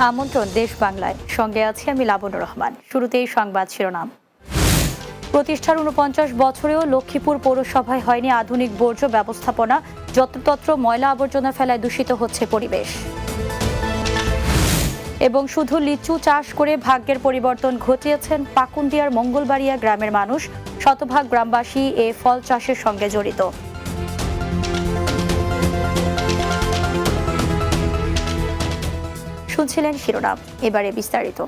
আমন্ত্রণ দেশ বাংলায়, সঙ্গে আছি আমি লাবণ্য রহমান। শুরুতেই সংবাদ শিরোনাম। প্রতিষ্ঠার ৪৯ বছরেও লক্ষ্মীপুর পৌরসভায় হয়নি আধুনিক বর্জ্য ব্যবস্থাপনা, যত্রতত্র ময়লা আবর্জনা ফেলায় দূষিত হচ্ছে পরিবেশ। এবং শুধু লিচু চাষ করে ভাগ্যের পরিবর্তন ঘটিয়েছেন পাকুন্দিয়ার মঙ্গলবাড়িয়া গ্রামের মানুষ, শতভাগ গ্রামবাসী এ ফল চাষের সঙ্গে জড়িত। শুনছিলেন শিরোনাম, এবারে বিস্তারিত।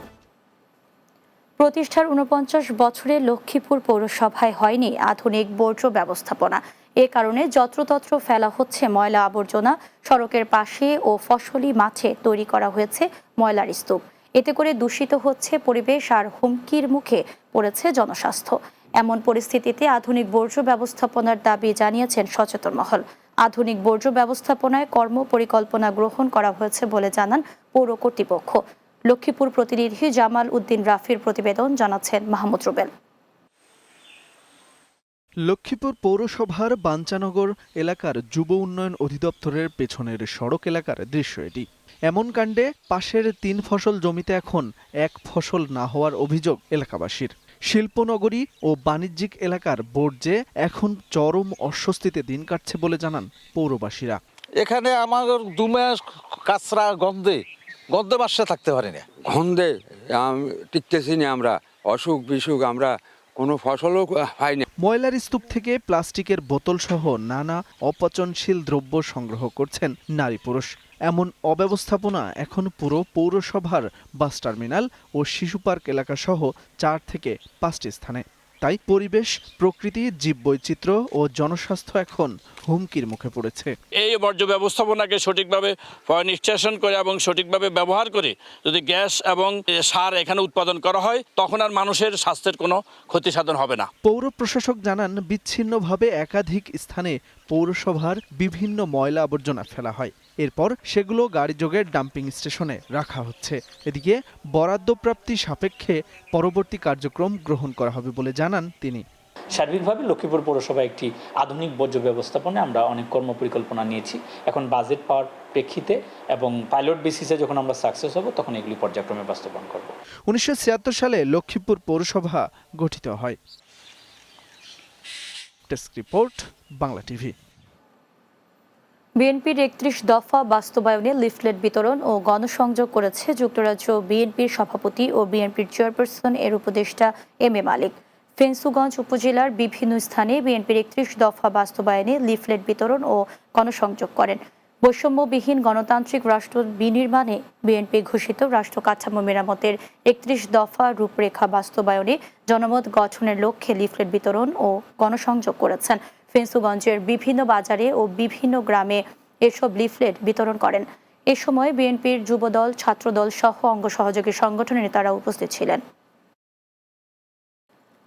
প্রতিষ্ঠার ৪৯ বছরে লক্ষ্মীপুর পৌরসভায় হয়নি আধুনিক বর্জ্য ব্যবস্থাপনা। এ কারণে যত্রতত্র ফেলা হচ্ছে ময়লা আবর্জনা। সড়কের পাশে ও ফসলি মাঠে তৈরি করা হয়েছে ময়লার স্তূপ। এতে করে দূষিত হচ্ছে পরিবেশ আর হুমকির মুখে পড়েছে জনস্বাস্থ্য। এমন পরিস্থিতিতে আধুনিক বর্জ্য ব্যবস্থাপনার দাবি জানিয়েছেন সচেতন মহল। আধুনিক বর্জ্য ব্যবস্থাপনায় কর্ম পরিকল্পনা গ্রহণ করা হয়েছে বলে জানান পৌর কর্তৃপক্ষ। লক্ষ্মীপুর প্রতিনিধি জামাল উদ্দিন রাফির প্রতিবেদন, জানাচ্ছেন মাহমুদ রুবেল। লক্ষ্মীপুর পৌরসভার বাঞ্চানগর এলাকার যুব উন্নয়ন অধিদপ্তরের পেছনের সড়ক এলাকার দৃশ্য এটি। এমন কাণ্ডে পাশের ৩ ফসল জমিতে এখন ১ ফসল না হওয়ার অভিযোগ এলাকাবাসীর। শিল্পনগরী ও বাণিজ্যিক এলাকার বর্জ্যে এখন চরম অস্বস্তিতে দিন কাটছে বলে জানান পৌরবাসীরা। এখানে আমার ২ মাস কাঁচরা গন্ধে বাসে থাকতে পারি না। গন্ধে টিকতেছি না, আমরা অসুখ বিসুখ, আমরা কোনো ফসলও পাই না। ময়লার স্তূপ থেকে প্লাস্টিকের বোতল সহ নানা অপচনশীল দ্রব্য সংগ্রহ করছেন নারী পুরুষ। এমন অব্যবস্থাপনা এখন পুরো পৌরসভার বাস টার্মিনাল ও শিশু পার্ক এলাকা সহ ৪ থেকে ৫টি স্থানে। তাই পরিবেশ, প্রকৃতি, জীববৈচিত্র্য ও জনস্বাস্থ্য এখন হুমকির মুখে পড়েছে। এই বর্জ্য ব্যবস্থাপনাকে সঠিকভাবে নিষ্কাশন করে এবং সঠিকভাবে ব্যবহার করে যদি গ্যাস এবং সার এখানে উৎপাদন করা হয়, তখন আর মানুষের স্বাস্থ্যের কোনো ক্ষতি সাধন হবে না। পৌর প্রশাসক জানান, বিচ্ছিন্নভাবে একাধিক স্থানে পৌরসভার বিভিন্ন ময়লা আবর্জনা ফেলা হয়। এরপর সেগুলো গাড়িযোগে ডাম্পিং স্টেশনে রাখা হচ্ছে। এদিকে বরাদ্দপ্রাপ্তি সাপেক্ষে পরবর্তী কার্যক্রম গ্রহণ করা হবে বলে জানান তিনি। সার্বিকভাবে লক্ষ্মীপুর পৌরসভা একটি আধুনিক বর্জ্য ব্যবস্থাপনায় আমরা অনেক কর্মপরিকল্পনা নিয়েছি। এখন বাজেট পাওয়ার প্রেক্ষিতে এবং পাইলট বেসিসে যখন আমরা সাকসেস হব, তখন এগুলি পর্যায়ক্রমে বাস্তবায়ন করব। ১৯৭৬ সালে লক্ষ্মীপুর পৌরসভা গঠিত হয়। Desk report, Bangla TV. বিএনপির ৩১ দফা বাস্তবায়নে লিফলেট বিতরণ ও গণসংযোগ করেছে যুক্তরাজ্য বিএনপির সভাপতি ও বিএনপির চেয়ারপারসন এর উপদেষ্টা এম এ মালিক। ফেঞ্চুগঞ্জ উপজেলার বিভিন্ন স্থানে বিএনপির ৩১ দফা বাস্তবায়নে লিফলেট বিতরণ ও গণসংযোগ করেন। বৈষম্যবিহীন গণতান্ত্রিক রাষ্ট্র বিনির্মাণে বিএনপি ঘোষিত রাষ্ট্র কাঠামো মেরামতের ৩১ দফা রূপরেখা বাস্তবায়নে জনমত গঠনের লক্ষ্যে লিফলেট বিতরণ ও গণসংযোগ করেছেন। ফেঞ্চুগঞ্জের বিভিন্ন বাজারে ও বিভিন্ন গ্রামে এসব লিফলেট বিতরণ করেন। এ সময় বিএনপির যুবদল, ছাত্রদল সহ অঙ্গ সহযোগী সংগঠনের নেতারা উপস্থিত ছিলেন।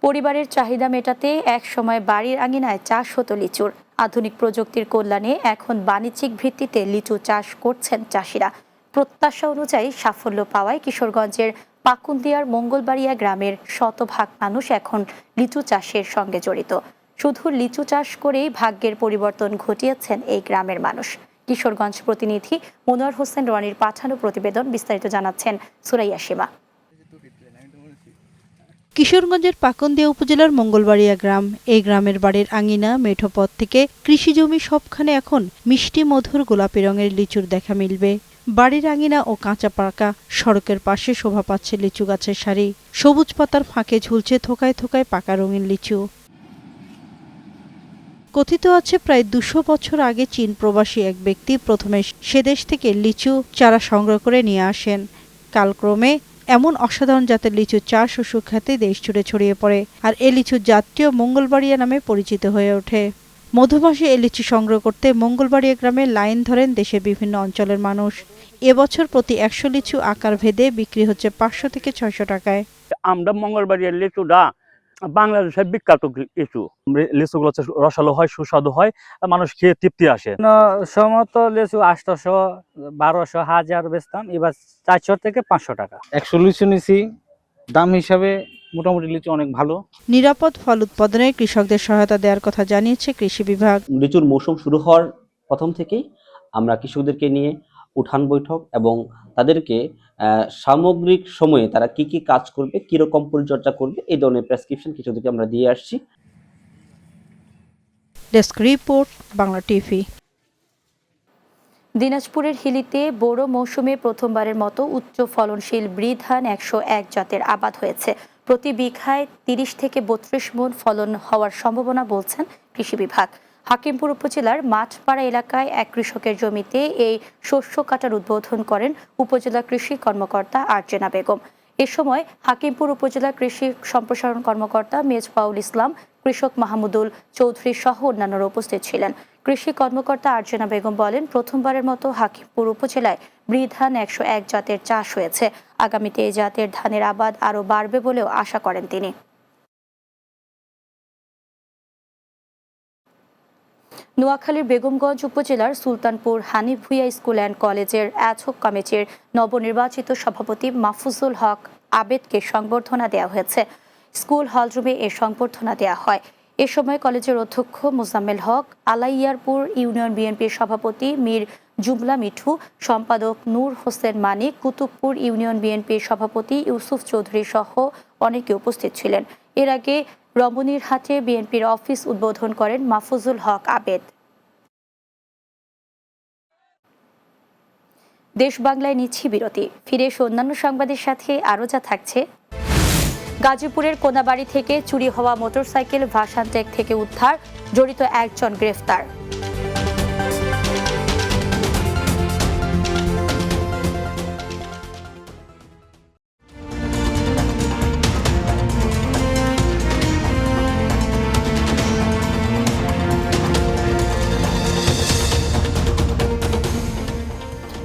পরিবারের চাহিদা মেটাতে এক সময় বাড়ির আঙিনায় চাষ হতো লিচুর। আধুনিক প্রযুক্তির কল্যাণে এখন বাণিজ্যিক ভিত্তিতে লিচু চাষ করছেন চাষিরা। প্রত্যাশা অনুযায়ী সাফল্য পাওয়ায় কিশোরগঞ্জের পাকুন্দিয়ার মঙ্গলবাড়িয়া গ্রামের শতভাগ মানুষ এখন লিচু চাষের সঙ্গে জড়িত। শুধু লিচু চাষ করেই ভাগ্যের পরিবর্তন ঘটিয়েছেন এই গ্রামের মানুষ। কিশোরগঞ্জ প্রতিনিধি মনোয়ার হোসেন রনির পাঠানো প্রতিবেদন, বিস্তারিত জানাচ্ছেন সুরাইয়া সীমা। কিশোরগঞ্জের পাকুন্দিয়া উপজেলার মঙ্গলবাড়িয়া গ্রাম। এই গ্রামের বাড়ির আঙিনা, মেঠো পথ থেকে কৃষি জমি সবখানে এখন মিষ্টি মধুর গোলাপি রঙের লিচুর দেখা মিলবে। বাড়ির আঙিনা ও কাঁচা পাকা সড়কের পাশে শোভা পাচ্ছে লিচু গাছের সারি। সবুজ পাতার ফাঁকে ঝুলছে থোকায় থোকায় পাকা রঙিন লিচু। কথিত আছে প্রায় ২০০ বছর আগে চীন প্রবাসী এক ব্যক্তি প্রথমে সেদেশ থেকে লিচু চারা সংগ্রহ করে নিয়ে আসেন। কালক্রমে এমন অসাধারণ জাতের লিচু চাষ ও সুখ্যাতি দেশ জুড়ে ছড়িয়ে পড়ে, আর এ লিচু জাতীয় মঙ্গলবাড়িয়া নামে পরিচিত হয়ে ওঠে। মধুমাসে এ লিচু সংগ্রহ করতে মঙ্গলবাড়িয়া গ্রামে লাইন ধরেন দেশের বিভিন্ন অঞ্চলের মানুষ। এবছর প্রতি ১০০ লিচু আকার ভেদে বিক্রি হচ্ছে ৫০০ থেকে ৬০০ টাকায়। আমরা মঙ্গলবাড়িয়ার লিচুটা বাংলাদেশের বিখ্যাত লিচু। লিচুগুলো রসালো হয়, সুস্বাদু হয়, মানুষ খেয়ে তৃপ্তি আসে। সমত লিচু ৮০০, ১২০০, ১০০০ বেচতাম, এবার ৪০০ থেকে ৫০০ টাকা। ১০০ লিচু নিছি, দাম হিসাবে মোটামুটি লিচু অনেক ভালো। নিরাপদ ফল উৎপাদনে কৃষকদের সহায়তা দেওয়ার কথা জানিয়েছে কৃষি বিভাগ। লিচুর মৌসুম শুরু হওয়ার প্রথম থেকেই আমরা কৃষকদেরকে নিয়ে উঠান বৈঠক এবং তাদেরকে সামগ্রিক সময়ে তারা কি কি কাজ করবে, কিরকম পরিচর্যা করবে, এই ধরনের প্রেসক্রিপশন কিছু থেকে আমরা দিয়ে আসছি। Desk report, Bangla TV. দিনাজপুরের হিলিতে বোরো মৌসুমে প্রথমবারের মতো উচ্চ ফলনশীল ব্রি ধান 101 জাতের আবাদ হয়েছে। প্রতি বিঘায় 30 থেকে 32 মণ ফলন হওয়ার সম্ভাবনা বলছেন কৃষি বিভাগ। হাকিমপুর উপজেলার মাঠপাড়া এলাকায় এক কৃষকের জমিতে এই শস্য কাটার উদ্বোধন করেন উপজেলা কৃষি কর্মকর্তা আরজেনা বেগম। এ সময় হাকিমপুর উপজেলা কৃষি সম্প্রসারণ কর্মকর্তা মেজবাউল ইসলাম, কৃষক মাহমুদুল চৌধুরী সহ অন্যান্যরা উপস্থিত ছিলেন। কৃষি কর্মকর্তা আরজেনা বেগম বলেন, প্রথমবারের মতো হাকিমপুর উপজেলায় ব্রি ধান 101 জাতের চাষ হয়েছে। আগামীতে এই জাতের ধানের আবাদ আরও বাড়বে বলেও আশা করেন তিনি। নোয়াখালীর বেগমগঞ্জ উপজেলার সুলতানপুর হানিফ ভুঁইয়া স্কুল অ্যান্ড কলেজের অ্যাডহক কমিটির নবনির্বাচিত সভাপতি মাহফুজুল হক আবেদকে সংবর্ধনা দেওয়া হয়েছে। স্কুল হলরুমে এ সংবর্ধনা দেওয়া হয়। এ সময় কলেজের অধ্যক্ষ মোজাম্মেল হক, আলাইয়ারপুর ইউনিয়ন বিএনপির সভাপতি মীর জুমলা মিঠু, সম্পাদক নূর হোসেন মানিক, কুতুবপুর ইউনিয়ন বিএনপির সভাপতি ইউসুফ চৌধুরী সহ অনেকে উপস্থিত ছিলেন। এর আগে রমণীরহাটে বিএনপির অফিস উদ্বোধন করেন মাহফুজুল হক আবেদ। দেশ বাংলায় নিচ্ছি বিরতি, ফিরে এসে অন্যান্য সংবাদের সাথে আরও যা থাকছে। গাজীপুরের কোনাবাড়ি থেকে চুরি হওয়া মোটরসাইকেল ভাসানটেক থেকে উদ্ধার, জড়িত একজন গ্রেফতার।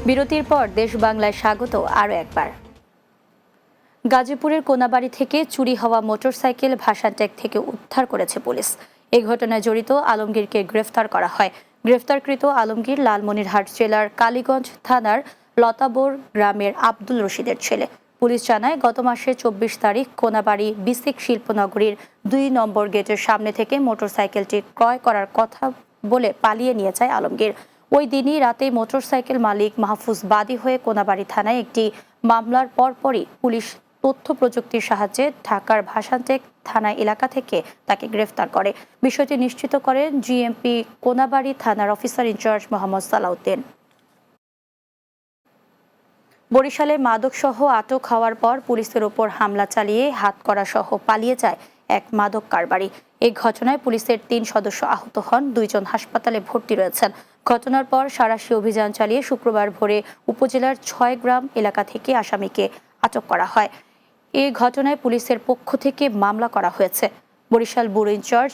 বিরতির পর দেশ বাংলায় স্বাগত আরও একবার। গাজীপুরের কোনাবাড়ি থেকে চুরি হওয়া মোটরসাইকেল ভাসানটেক থেকে উদ্ধার করেছে পুলিশ। এই ঘটনায় জড়িত আলমগীরকে গ্রেফতার করা হয়। গ্রেফতারকৃত আলমগীর লালমনিরহাট জেলার কালীগঞ্জ থানার লতাবোর গ্রামের আব্দুল রশিদের ছেলে। পুলিশ জানায়, গত মাসের 24 তারিখ কোনাবাড়ি বিসিক শিল্পনগরীর 2 নম্বর গেটের সামনে থেকে মোটরসাইকেলটি ক্রয় করার কথা বলে পালিয়ে নিয়ে যায় আলমগীর। ওই দিনই রাতে মোটরসাইকেল মালিক মাহফুজ বাদী হয়ে কোনাবাড়ি থানায় একটি মামলার পরপরই পুলিশ তথ্য প্রযুক্তির সাহায্যে ঢাকার ভাসানটেক থানা এলাকা থেকে তাকে গ্রেফতার করে। বিষয়টি নিশ্চিত করেন জিএমপি কোনাবাড়ি থানার অফিসার ইনচার্জ মোহাম্মদ সালাউদ্দিন। বরিশালে মাদকসহ আটক হওয়ার পর পুলিশের ওপর হামলা চালিয়ে হাতকড়া সহ পালিয়ে যায় এক মাদক কারবারি। এই ঘটনায় পুলিশের 3 সদস্য আহত হন, 2 জন হাসপাতালে ভর্তি রয়েছেন। ঘটনার পর সাঁড়াশি অভিযান চালিয়ে শুক্রবার ভোরে উপজেলার 6 গ্রাম এলাকা থেকে আসামিকে আটক করা হয়। এই ঘটনায় পুলিশের পক্ষ থেকে মামলা করা হয়েছে। Barishal bureau in-charge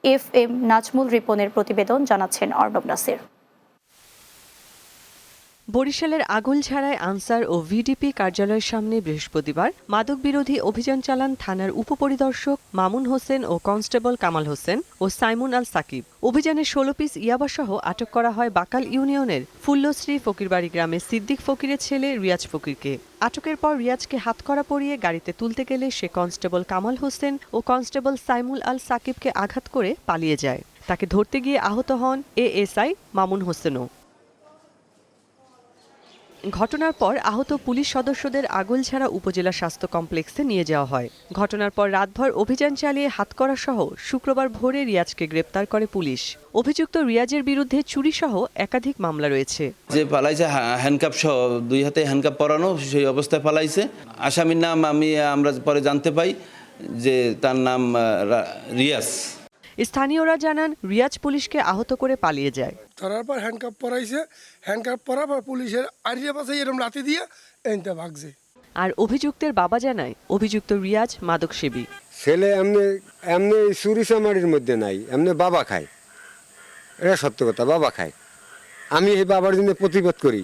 FM Nazmul রিপনের প্রতিবেদন, জানাচ্ছেন অর্ণব নাসির। বরিশালের আগলঝাড়ায় আনসার ও ভিডিপি কার্যালয়ের সামনে বৃহস্পতিবার মাদক বিরোধী অভিযান চালান থানার উপপরিদর্শক মামুন হোসেন ও কনস্টেবল কামাল হোসেন ও সাইমুন আল সাকিব। অভিযানে 16 পিস ইয়াবাসহ আটক করা হয় বাকাল ইউনিয়নের ফুল্লশ্রী ফকিরবাড়ি গ্রামের সিদ্দিক ফকিরের ছেলে রিয়াজ ফকিরকে। আটকের পর রিয়াজকে হাতকড়া পরিয়ে গাড়িতে তুলতে গেলে সে কনস্টেবল কামাল হোসেন ও কনস্টেবল সাইমুল আল সাকিবকে আঘাত করে পালিয়ে যায়। তাকে ধরতে গিয়ে আহত হন ASI মামুন হোসেনও। ঘটনার পর আহত পুলিশ সদস্যদের আগলঝাড়া উপজেলা স্বাস্থ্য কমপ্লেক্সে নিয়ে যাওয়া হয়। ঘটনার পর রাতভর অভিযান চালিয়ে হাতকড়া সহ শুক্রবার ভোরে রিয়াজকে গ্রেপ্তার করে পুলিশ। অভিযুক্ত রিয়াজের বিরুদ্ধে চুরি সহ একাধিক মামলা রয়েছে। যে পালাইছে হ্যান্ডকাপ সহ 2 হাতে হ্যান্ডকাপ পরানো, সেই অবস্থায় পালাইছে। আসামির নাম আমরা পরে জানতে পাই যে তার নাম রিয়াজ। স্থানীয়রা জানান, রিয়াজ পুলিশকে আহত করে পালিয়ে যায়। ধরার পর হ্যান্ডকাপ পরাইছে, হ্যান্ডকাপ পরার পর পুলিশের আড়িয়ে পাশে এরকম লাথি দিয়ে এনতে ভাগছে। আর অভিযুক্তের বাবা জানায়, অভিযুক্ত রিয়াজ মাদকসেবী। ছেলে এমনি চুরি চামারির মধ্যে নাই, এমনি বাবা খায়। এটা সত্য কথা, বাবা খায়। আমি এই বাবার জন্য প্রতিবাদ করি।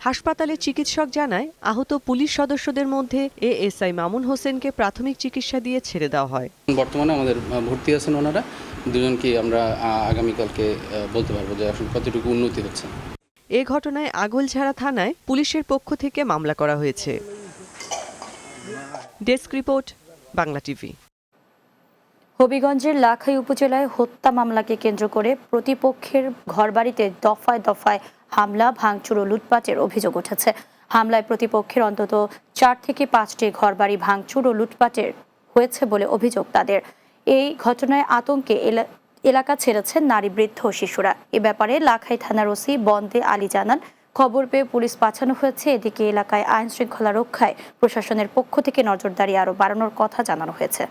হাসপাতালে চিকিৎসক জানায়, আহত পুলিশ সদস্যদের মধ্যে ASI মামুন হোসেনকে প্রাথমিক চিকিৎসা দিয়ে ছেড়ে দেওয়া হয়। বর্তমানে আমাদের ভর্তি আছেন ওনারা দুজনকে। আমরা আগামীকালকে বলতে পারবো যে আসলে কতটুকু উন্নতি হচ্ছে। এ ঘটনায় আগলঝাড়া থানায় পুলিশের পক্ষ থেকে মামলা করা হয়েছে। Desk report, Bangla TV. হবিগঞ্জের লাখাই উপজেলায় হত্যা মামলাকে কেন্দ্র করে প্রতিপক্ষের ঘরবাড়িতে দফায় দফায় হামলা, ভাঙচুর ও লুটপাটের অভিযোগ উঠেছে। হামলায় প্রতিপক্ষের অন্তত 4 থেকে 5টি ঘরবাড়ি ভাঙচুর ও লুটপাটের হয়েছে বলে অভিযোগ তাদের। এই ঘটনায় আতঙ্কে এলাকা ছেড়েছেন নারী, বৃদ্ধ ও শিশুরা। এ ব্যাপারে লাখাই থানার ওসি বন্দে আলী জানান, খবর পেয়ে পুলিশ পাঠানো হয়েছে। এদিকে এলাকায় আইন শৃঙ্খলা রক্ষায় প্রশাসনের পক্ষ থেকে নজরদারি আরও বাড়ানোর কথা জানানো হয়েছে।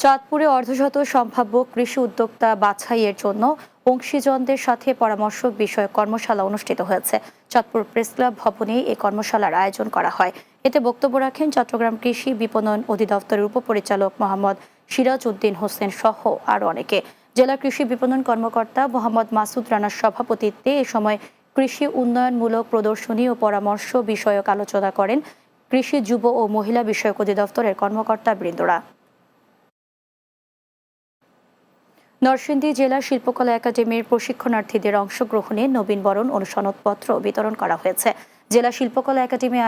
চাঁদপুরে অর্ধশত সম্ভাব্য কৃষি উদ্যোক্তা বাছাইয়ের জন্য অংশীজনদের সাথে পরামর্শ বিষয়ক কর্মশালা অনুষ্ঠিত হয়েছে। চাঁদপুর প্রেস ক্লাব ভবনে এই কর্মশালার আয়োজন করা হয়। এতে বক্তব্য রাখেন চট্টগ্রাম কৃষি বিপণন অধিদপ্তরের উপপরিচালক মোহাম্মদ সিরাজ উদ্দিন হোসেন সহ আরও অনেকে। জেলা কৃষি বিপণন কর্মকর্তা মোহাম্মদ মাসুদ রানার সভাপতিত্বে এ সময় কৃষি উন্নয়নমূলক প্রদর্শনী ও পরামর্শ বিষয়ক আলোচনা করেন কৃষি, যুব ও মহিলা বিষয়ক অধিদপ্তরের কর্মকর্তা বৃন্দরা। নরসিংদী জেলা শিল্পকলা একাডেমির প্রশিক্ষণার্থীদের অংশগ্রহণে নবীনবরণ ও সনদপত্র বিতরণ করা হয়েছে। জেলা শিল্পকলা একাডেমি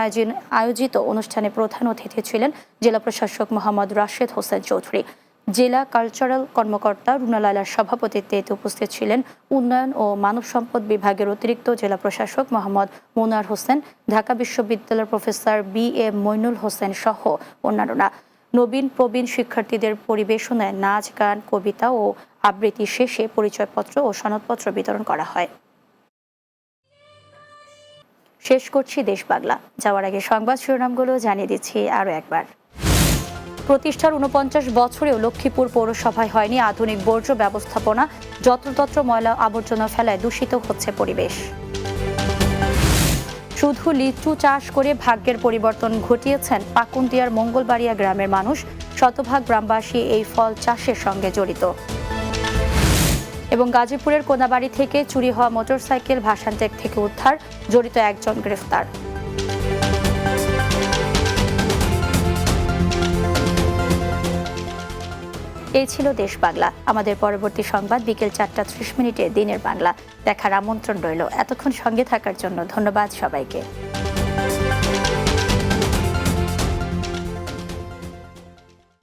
আয়োজিত অনুষ্ঠানে প্রধান অতিথি ছিলেন জেলা প্রশাসক মোহাম্মদ রাশেদ হোসেন চৌধুরী। জেলা কালচারাল কর্মকর্তা রুনা লায়লার সভাপতিত্বে এতে উপস্থিত ছিলেন উন্নয়ন ও মানব সম্পদ বিভাগের অতিরিক্ত জেলা প্রশাসক মোহাম্মদ মোনার হোসেন, ঢাকা বিশ্ববিদ্যালয়ের প্রফেসর BA মইনুল হোসেন সহ অন্যান্যরা। নবীন প্রবীণ শিক্ষার্থীদের পরিবেশনায় নাচ, গান, কবিতা ও আবৃত্তি শেষে পরিচয়পত্র ও সনদপত্র বিতরণ করা হয়। শেষ করছি দেশ বাংলা। যাওয়ার আগে সংবাদ শিরোনামগুলো জানিয়ে দিচ্ছি আরও একবার। প্রতিষ্ঠার 49 বছরেও লক্ষ্মীপুর পৌরসভায় হয়নি আধুনিক বর্জ্য ব্যবস্থাপনা। যত্রতত্র ময়লা আবর্জনা ফেলায় দূষিত হচ্ছে পরিবেশ। শুধু লিচু চাষ করে ভাগ্যের পরিবর্তন ঘটিয়েছেন পাকুন্দিয়ার মঙ্গলবাড়িয়া গ্রামের মানুষ। শতভাগ গ্রামবাসী এই ফল চাষের সঙ্গে জড়িত। এবং গাজীপুরের কোনাবাড়ি থেকে চুরি হওয়া মোটরসাইকেল ভাসানটেক থেকে উদ্ধার, জড়িত একজন গ্রেফতার। এই ছিল দেশ বাংলা। আমাদের পরবর্তী সংবাদ বিকেল 4:30 দিনের বাংলা দেখার আমন্ত্রণ রইল। এতক্ষণ সঙ্গে থাকার জন্য ধন্যবাদ সবাইকে।